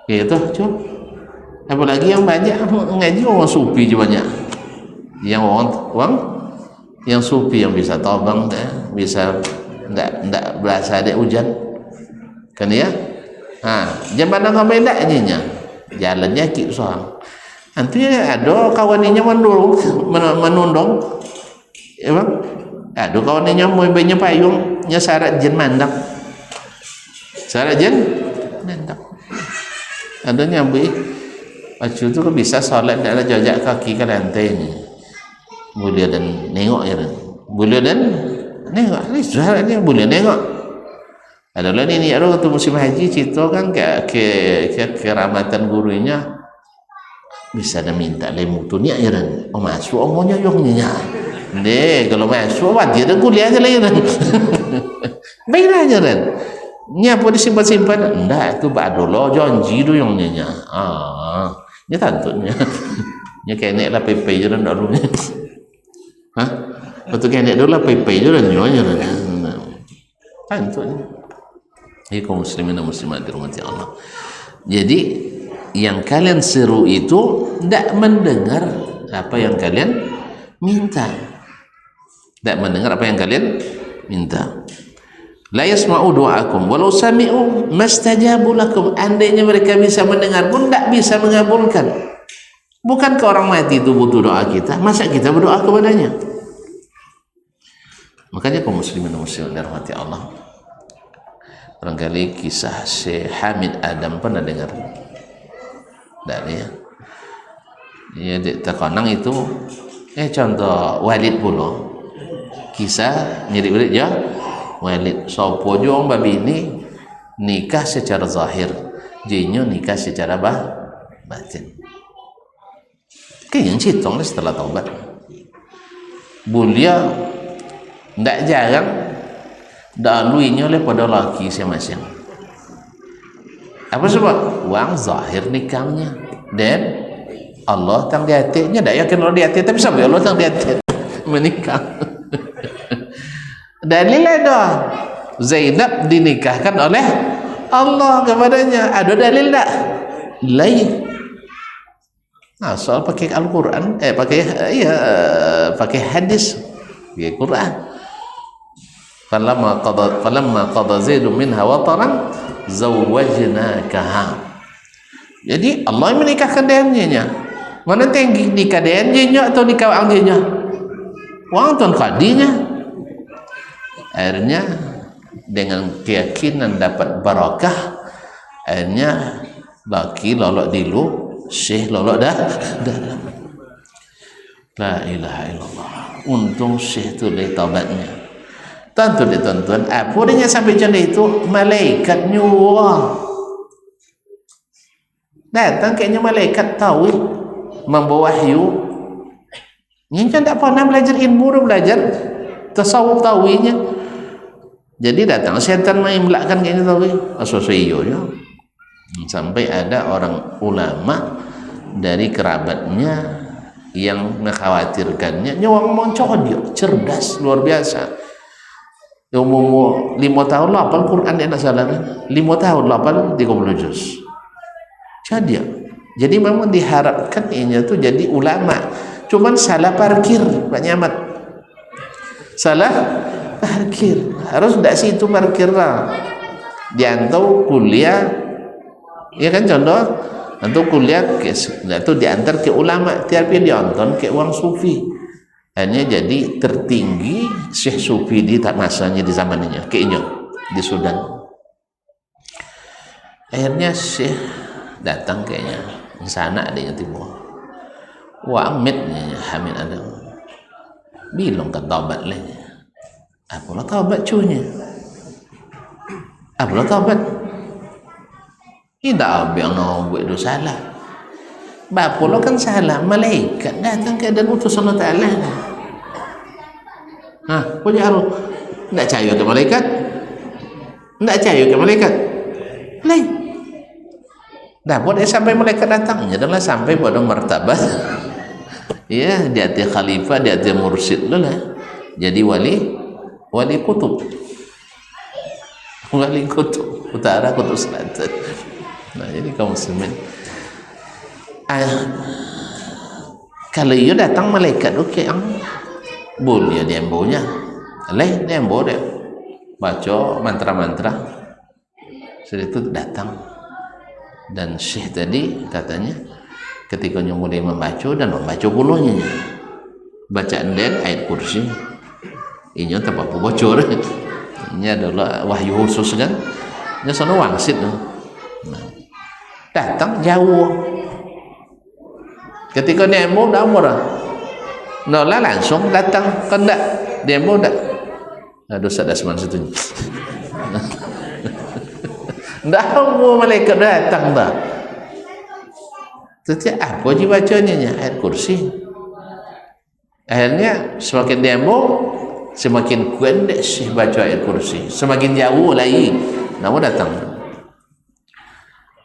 Itu cuy. Apalagi yang banyak ngaji orang sufi je banyak. Yang orang yang sufi yang bisa tobang bisa tak berasa ada hujan. Kan ya? Jam mana kau main tak nyinya? Jalannya kik soang. Nanti ada kawannya menundong. Ya bang? Aduh kawannya mau banyak payung nya syarat jen mandak adanya bui pacu tu kan bisa solat tidak ada jajak kaki ke lantai ni boleh dan nengok ya boleh dan nengok ni syarat ni boleh nengok adalah ni ada waktu musim haji cerita kan ke keramatan gurunya bisa dah minta lemu tu ni ya masuk omongnya yongnya kalau masuk dia dah kuliah aja lagi kan. Baiklah aja kan. Nya apa disimpan-simpan? Enggak, itu badolo janji tu yang nya. Nya tantunya. Nya kenek lah PP je dan dulu. Betul kenek dulu lah PP je dan nyonya. Tantunya. Ini kaum muslimin dan muslimat dirahmati Allah. Jadi yang kalian seru itu tidak mendengar apa yang kalian minta. Tak mendengar apa yang kalian minta. La yasma'u du'akum walau sami'u mastajabu lakum. Andainya mereka bisa mendengar pun tak bisa mengabulkan. Bukankah orang mati itu butuh doa kita? Masa kita berdoa kepadanya? Makanya kaum muslimin dan muslimat dirahmati Allah. Barangkali kisah Syekh Hamid Adam pernah dengar. Tak ya? Ya terkenang itu contoh Walid pula. Kisah mirip-mirip je Walid sopo je orang babi ini nikah secara zahir jinyo nikah secara batin kan yang citong setelah taubat bulia tidak jarang daluinya oleh pada laki masing-masing. Apa sebab? Uang zahir nikahnya dan Allah tang di hatinya tak yakin Allah di hati tapi sampai Allah tang di hati menikah. Dalil ada, Zainab dinikahkan oleh Allah kepadanya. Ada dalil tak? Lain. Nah, soal pakai Al-Quran, pakai hadis, pakai Quran. Falamma qada Zaidun minha wataran zawwajnakaha. Jadi Allah yang menikahkan dengannya. Mana tinggi nikah dengannya atau nikah anggenya? Wang tuan kadinya. Akhirnya dengan keyakinan dapat barakah, akhirnya laki lolok dulu, syekh lolok dah. La ilaha illallah. Untung syekh tu dari taubatnya. Tuan-tuan dan tuan-tuan, apa dia sampai macam itu? Malaikat nyuruh. Datang kayaknya malaikat tahu membawa wahyu. Ini kan tak pernah belajar ilmu, dah belajar tasawuf tahuinya. Jadi datang syaitan main belakang kayaknya tahu. Asosiyo ya. Sampai ada orang ulama dari kerabatnya yang mengkhawatirkannya. Nyawang moncok dia cerdas luar biasa. Umur 5 tahun lapal Quran dia nak salah kan? 5 tahun lapal 30 juz. Jadi memang diharapkan ini tu jadi ulama. Cuman salah parkir Pak Nyamat. Salah parkir. Harus tak situ parkir lah. Diantau kuliah. Ya kan contoh. Untuk kuliah itu diantar ke ulama. Tapi diantar ke orang sufi. Hanya jadi tertinggi Syekh Sufi di masanya di zamannya kayaknya di Sudan. Akhirnya Syekh datang kayaknya di sana adanya timur. Wah amitnya Hamid ada. Bilang ke taubat lagi. Apalah taubat cunya. Apalah taubat. Tidak abang no buat dosa salah. Bapa lo kan salah, malaikat datang ke dan utus Allah Ta'ala. Kau harus tidak percaya ke malaikat? Tidak percaya ke malaikat? Lain. Dah buat sampai malaikat datang, adalah sampai pada martabat. Ya, dia hati khalifah, dia hati mursyid lah. Jadi wali kutub. Wali kutub utara, kutub selatan. Nah, jadi kaum muslimin. Kalau ia datang malaikat okey ang boleh dia embonya lain dia embo dia baca mantra-mantra setelah itu datang dan syekh tadi katanya ketika mulai membaca dan membaca bulunya bacaan dan ayat kursi ini tempat bocor ini adalah wahyu khusus kan ini sana wangsit datang jauh. Ketika demo dah umur nolah langsung datang kan tak demo tak dosa dasman situ dah umur malaikat datang tak setiap apa je bacanya ayat kursi akhirnya semakin demo semakin kuat dek syekh baca ayat kursi semakin jauh lagi namun datang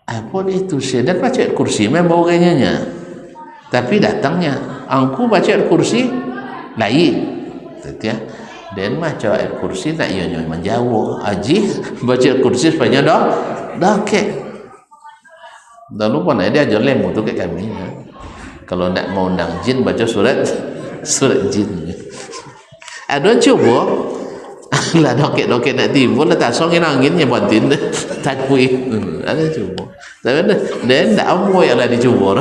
apa itu syekh dan baca ayat kursi memang kayaknya tapi datangnya angku baca ayat kursi lain ya dan baca ayat kursi tak ia menjauh aji baca ayat kursi supaya dah kek dah lupa nak dia ajar lemu tu kat kami ya. Kalau nak mau undang jin baca surat jin ada cuba lah doket nak timbul lah tak songin anginnya bantin takui ada cuba tapi dan tak amoy lah dicuba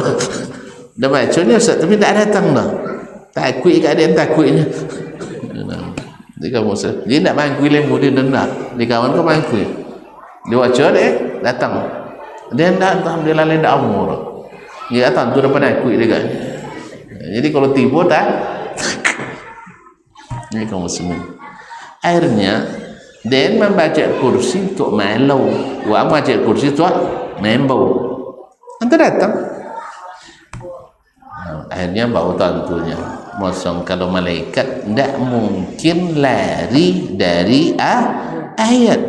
dah baca ni Ustaz tapi tak datang dah takui keadaan takuinya jadi kamu jadi nak mangkui lembu dia dendak di kawan kau mangkui dia baca dia datang dia tak alhamdulillah dia tak umur dia datang tu dapat takui dia kan jadi kalau tiba tak ini kamu semua akhirnya dia membaca kursi untuk malau wa membaca kursi untuk membau nanti datang akhirnya bawa tentunya mosong kalau malaikat tidak mungkin lari dari ayat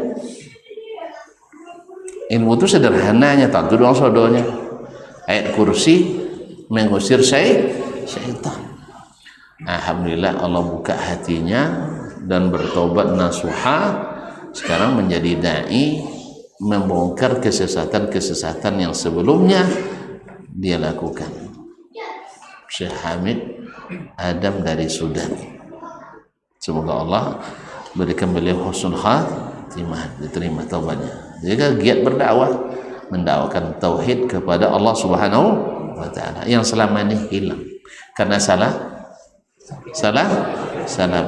ilmu itu sederhananya tentu doang sodonya ayat kursi mengusir syaitan Alhamdulillah Allah buka hatinya dan bertobat nasuha, sekarang menjadi dai, membongkar kesesatan-kesesatan yang sebelumnya dia lakukan. Syekh Hamid Adam dari Sudan, semoga Allah berikan beliau husnul khatimah, diterima taubatnya. Jika giat berdakwah, mendakwakan tauhid kepada Allah Subhanahu wa taala yang selama ini hilang karena salah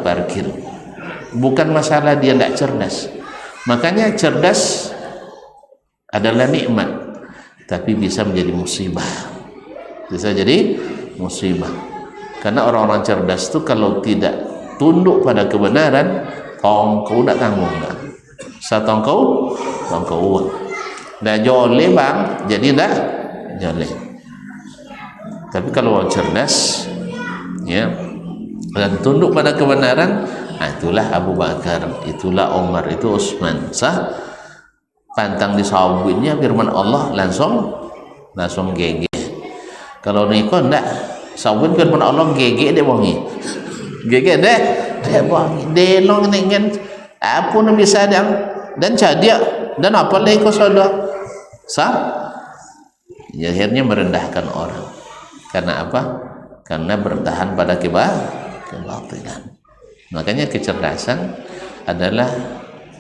parkir. Bukan masalah dia tidak cerdas, makanya cerdas adalah nikmat, tapi bisa menjadi musibah, karena orang-orang cerdas itu kalau tidak tunduk pada kebenaran, tongkau tidak tanggung enggak, satongkau uang dah joleh bang, jadi dah joleh. Tapi kalau orang cerdas ya dan tunduk pada kebenaran, itulah Abu Bakar, itulah Umar, itu Utsman, sah pantang disawabinnya firman Allah langsung gege. Kalau niko ndak sawabin firman Allah gege dia bongi, gege deh dia bongi, delong dengan apa yang bisa dan cadia dan apa lagi kau saudara sah, ya, akhirnya merendahkan orang. Karena apa? Karena bertahan pada kebatilan. Makanya kecerdasan adalah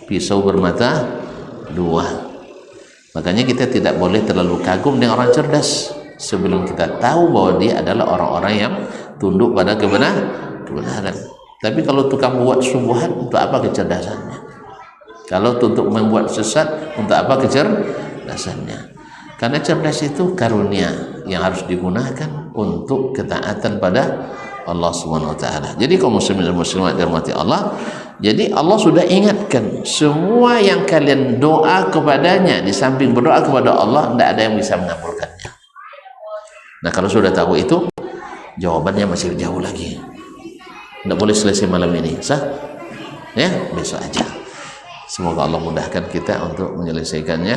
pisau bermata dua. Makanya kita tidak boleh terlalu kagum dengan orang cerdas sebelum kita tahu bahwa dia adalah orang-orang yang tunduk pada kebenaran. Tapi kalau tukang buat subuhan, untuk apa kecerdasannya? Kalau untuk membuat sesat, untuk apa kecerdasannya? Karena cerdas itu karunia yang harus digunakan untuk ketaatan pada Allah Subhanahu wa taala. Jadi kaum muslimin dan muslimat dirahmati Allah, jadi Allah sudah ingatkan semua yang kalian doa kepadanya, di samping berdoa kepada Allah, tidak ada yang bisa mengabulkannya. Nah, kalau sudah tahu itu, jawabannya masih jauh lagi. Tidak boleh selesai malam ini, sah? Ya, besok aja. Semoga Allah mudahkan kita untuk menyelesaikannya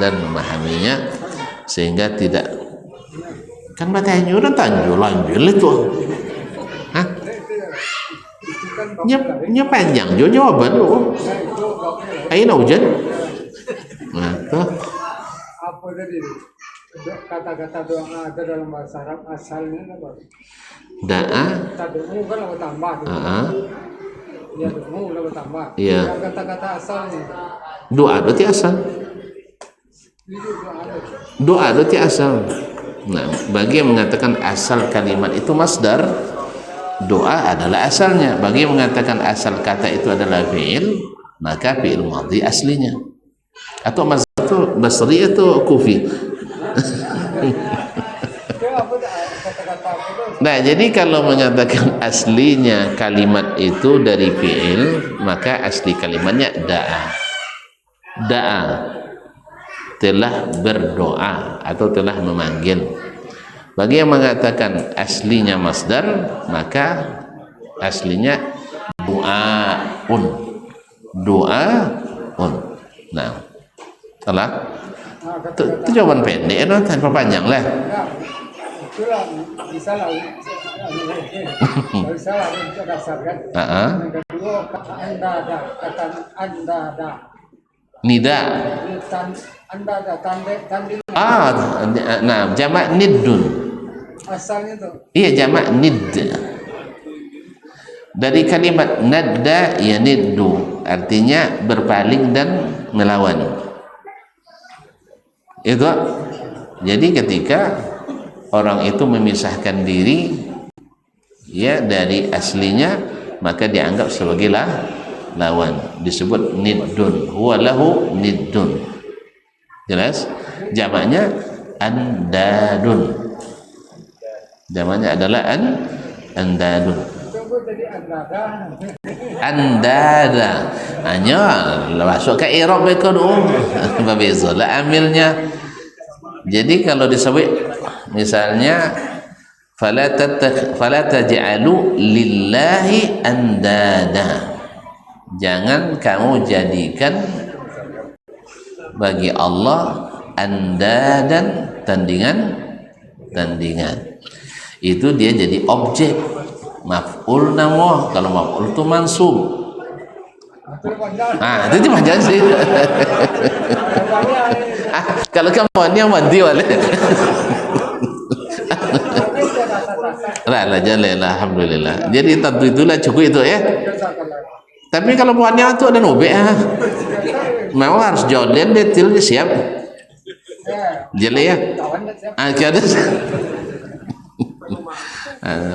dan memahaminya, sehingga tidak kan batanya udah lanjut itu, hah? Nya panjang jo jawaban lu. Aina hujan. Nah, tuh. Apa tadi? Kata-kata doa ada dalam bahasa Arab asalnya apa? Da'a. Tad'u kan apa tambah? Ya doa apa tambah? Iya. Kata-kata asalnya. Doa berarti asal. Doa berarti asal. Nah, bagi yang mengatakan asal kalimat itu masdar, doa adalah asalnya. Bagi yang mengatakan asal kata itu adalah fi'il, maka fi'il madhi aslinya. Atau mazhab itu Basri atau Kufi. Nah, jadi kalau menyatakan aslinya kalimat itu dari fi'il, maka asli kalimatnya da'a. Da'a telah berdoa atau telah memanggil. Bagi yang mengatakan aslinya masdar, maka aslinya doaun. Nah, telah itu jawaban pendek, no? Tanpa panjang lah. Itulah bisa lah. Bisa lah untuk dasar kan. Yang kedua kata anda ada. Nida. Anda ada tanda. Nah, jamak niddun. Asalnya tuh. Iya, jamak nid. Dari kalimat nadda ya niddu, artinya berpaling dan melawan. Itu. Jadi ketika orang itu memisahkan diri ya dari aslinya, maka dianggap sebagai lawan, disebut niddun. Huwa lahu niddun. Jelas? Jamaknya andadun. Jamaknya adalah andadun. Andada. Hanya masuk ke i'rab mereka dong. Berbeza lah amilnya. Jadi kalau disebut misalnya fala taj'alu lillahi andada. Jangan kamu jadikan bagi Allah andadan tandingan. Itu dia jadi objek. maf'ul namo, kalau maf'ul itu mansub. Itu panjang. Ah, itu macam sih. Ah, kalau kamu yang mandi wala. Lah jalan alhamdulillah. Jadi tentu itulah cukup itu ya. Tapi kalau buahnya itu ada nobek ah. Memang harus jodoh detail siap. Jadi ya. Ah, ada.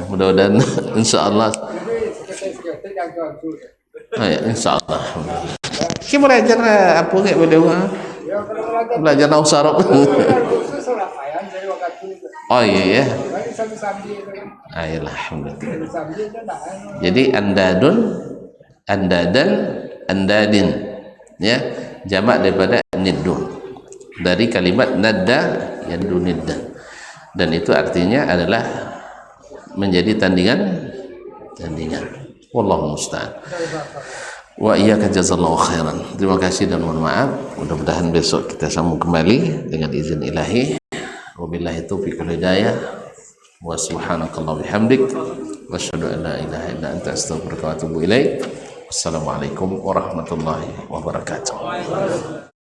Mudah-mudahan insyaallah. Insyaallah. Kita belajar apa kayak beliau? Belajar nahwu saraf. Oh iya ya. Ayolah, alhamdulillah. Jadi andadan, andadin, ya, jamak daripada niddun. Dari kalimat nadda yandu nidda. Dan itu artinya adalah menjadi tandingan. Wallahu musta'an. Wa iyyaka jazallahu khairan. Terima kasih dan mohon maaf. Mudah-mudahan besok kita sambung kembali dengan izin ilahi. Wabillahi taufiq wal hidayah. Wa subhanakallah bihamdik wa asyhadu an la ilaha illa anta astaghfiruka wa atubu ilaik. Wassalamualaikum warahmatullahi wabarakatuh.